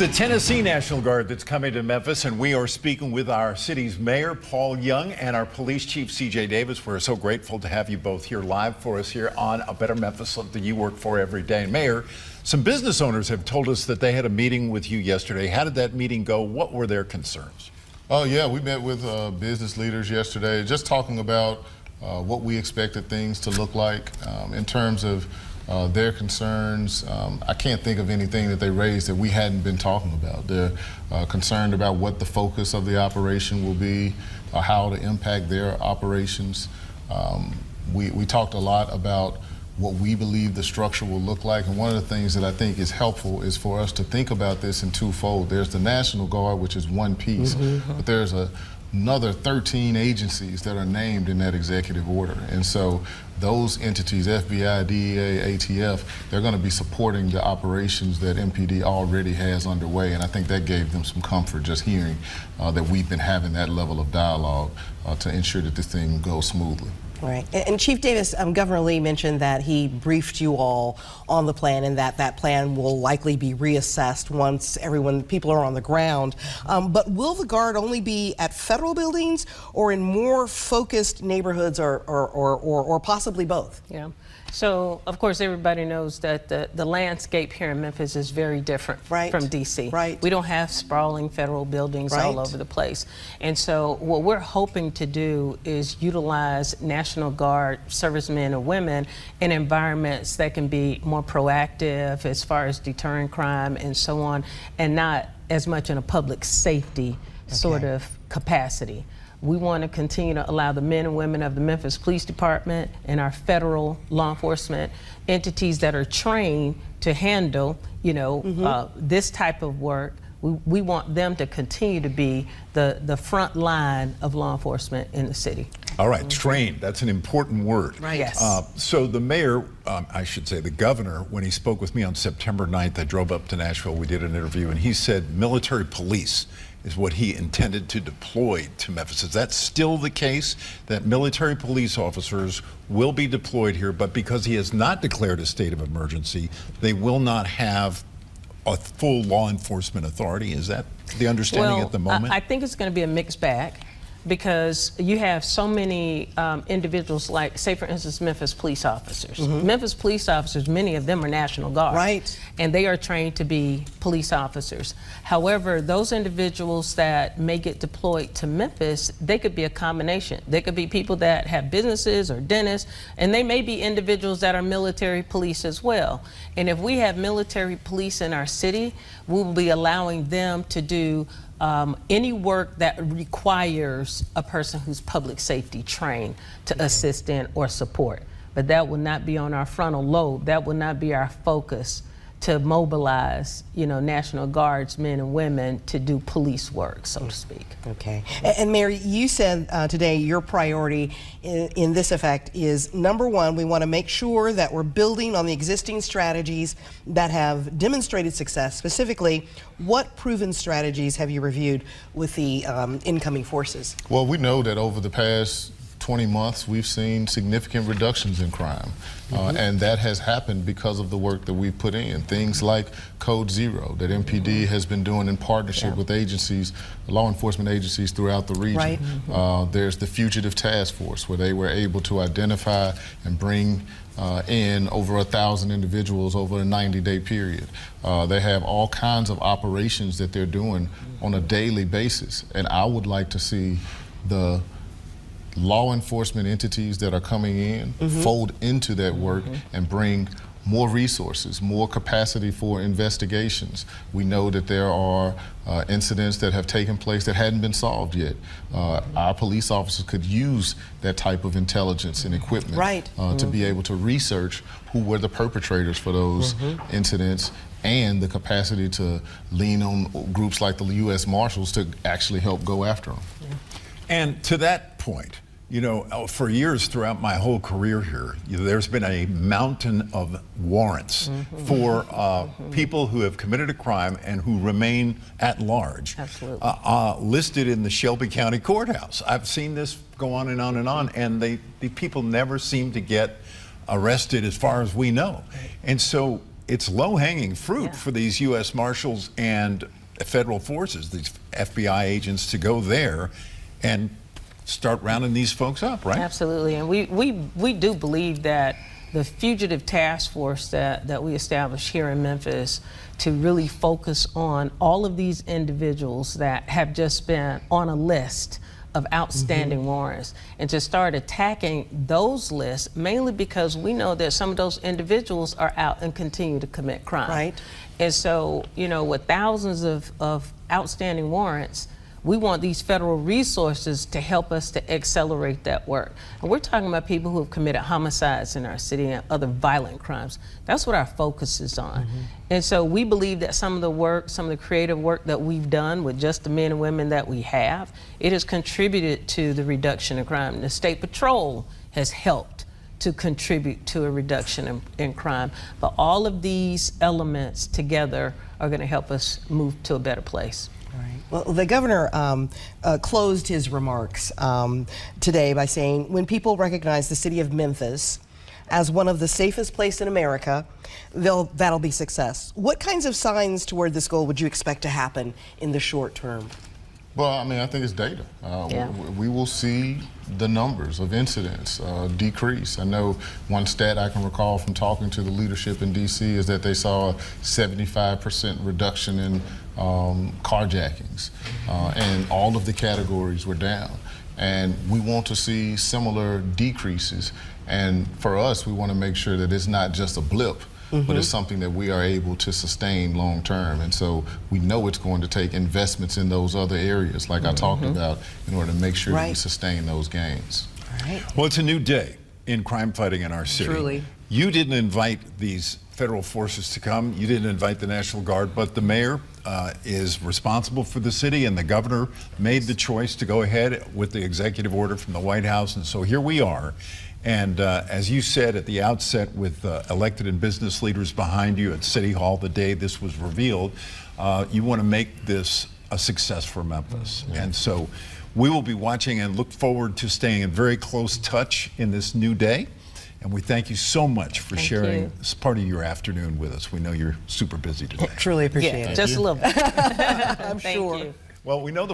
the Tennessee National Guard that's coming to Memphis, and we are speaking with our city's mayor, Paul Young, and our police chief, CJ Davis. We're so grateful to have you both here live for us here on A Better Memphis, something you work for every day. And Mayor, some business owners have told us that they had a meeting with you yesterday. How did that meeting go? What were their concerns? Oh yeah, we met with business leaders yesterday, just talking about what we expected things to look like in terms of their concerns. I can't think of anything that they raised that we hadn't been talking about. They're concerned about what the focus of the operation will be, how to impact their operations. We talked a lot about what we believe the structure will look like, and one of the things that I think is helpful is for us to think about this in twofold. There's the National Guard, which is one piece, but there's another 13 agencies that are named in that executive order. And so those entities, FBI, DEA, ATF, they're going to be supporting the operations that MPD already has underway. And I think that gave them some comfort just hearing that we've been having that level of dialogue to ensure that this thing goes smoothly. Right. And Chief Davis, Governor Lee mentioned that he briefed you all on the plan and that plan will likely be reassessed once people are on the ground. But will the Guard only be at federal buildings or in more focused neighborhoods or possibly both? Yeah. So, of course, everybody knows that the landscape here in Memphis is very different from D.C. Right. We don't have sprawling federal buildings all over the place. And so what we're hoping to do is utilize National Guard servicemen and women in environments that can be more proactive as far as deterring crime and so on, and not as much in a public safety sort of capacity. We want to continue to allow the men and women of the Memphis Police Department and our federal law enforcement entities that are trained to handle, this type of work. We want them to continue to be the front line of law enforcement in the city. All right, trained, that's an important word. Right. Yes. So the mayor, I should say the governor, when he spoke with me on September 9th, I drove up to Nashville, we did an interview, and he said military police is what he intended to deploy to Memphis. Is that still the case, that military police officers will be deployed here, but because he has not declared a state of emergency, they will not have a full law enforcement authority? Is that the understanding at the moment? I think it's going to be a mixed bag, because you have so many individuals, like, say, for instance, Memphis police officers. Memphis police officers, many of them are National Guard. Right. And they are trained to be police officers. However, those individuals that may get deployed to Memphis, they could be a combination. They could be people that have businesses or dentists, and they may be individuals that are military police as well. And if we have military police in our city, we will be allowing them to do any work that requires a person who's public safety trained to assist in or support. But that will not be on our frontal lobe. That will not be our focus to mobilize, National Guards men and women to do police work, so to speak. Okay. And Mary, you said today your priority in this effect is, number one, we want to make sure that we're building on the existing strategies that have demonstrated success. Specifically, what proven strategies have you reviewed with the incoming forces? Well, we know that over the past 20 months, we've seen significant reductions in crime. And that has happened because of the work that we've put in. Things like Code Zero that MPD has been doing in partnership with agencies, law enforcement agencies throughout the region. There's the Fugitive Task Force, where they were able to identify and bring in over 1,000 individuals over a 90-day period. They have all kinds of operations that they're doing on a daily basis. And I would like to see the law enforcement entities that are coming in fold into that work and bring more resources, more capacity for investigations. We know that there are incidents that have taken place that hadn't been solved yet. Our police officers could use that type of intelligence and equipment to be able to research who were the perpetrators for those incidents, and the capacity to lean on groups like the U.S. Marshals to actually help go after them. And to that point, for years throughout my whole career here, there's been a mountain of warrants for people who have committed a crime and who remain at large, listed in the Shelby County Courthouse. I've seen this go on and on and on, and the people never seem to get arrested as far as we know. And so it's low-hanging fruit Yeah. for these U.S. Marshals and federal forces, these FBI agents, to go there and start rounding these folks up, right? Absolutely, and we do believe that the fugitive task force that we established here in Memphis to really focus on all of these individuals that have just been on a list of outstanding warrants, and to start attacking those lists, mainly because we know that some of those individuals are out and continue to commit crime. Right. And so, you know, with thousands of outstanding warrants, we want these federal resources to help us to accelerate that work. And we're talking about people who have committed homicides in our city and other violent crimes. That's what our focus is on. And so we believe that some of the work, some of the creative work that we've done with just the men and women that we have, it has contributed to the reduction of crime. The State Patrol has helped to contribute to a reduction in crime. But all of these elements together are going to help us move to a better place. Well, the governor closed his remarks today by saying, when people recognize the city of Memphis as one of the safest places in America, that'll be success. What kinds of signs toward this goal would you expect to happen in the short term? Well, I mean, I think it's data. Yeah. We will see the numbers of incidents decrease. I know one stat I can recall from talking to the leadership in D.C. is that they saw a 75% reduction in carjackings, and all of the categories were down. And we want to see similar decreases. And for us, we want to make sure that it's not just a blip, but it's something that we are able to sustain long term. And so we know it's going to take investments in those other areas, like I talked about, in order to make sure that we sustain those gains. Well, it's a new day in crime fighting in our city. Truly. You didn't invite these federal forces to come. You didn't invite the National Guard, but the mayor is responsible for the city, and the governor made the choice to go ahead with the executive order from the White House. And so here we are. And as you said at the outset, with elected and business leaders behind you at City Hall the day this was revealed, you want to make this a success for Memphis. And so we will be watching and look forward to staying in very close touch in this new day. And we thank you so much for sharing this part of your afternoon with us. We know you're super busy today. Truly appreciate it. Just a little bit. I'm Thank sure. you. Well, we know the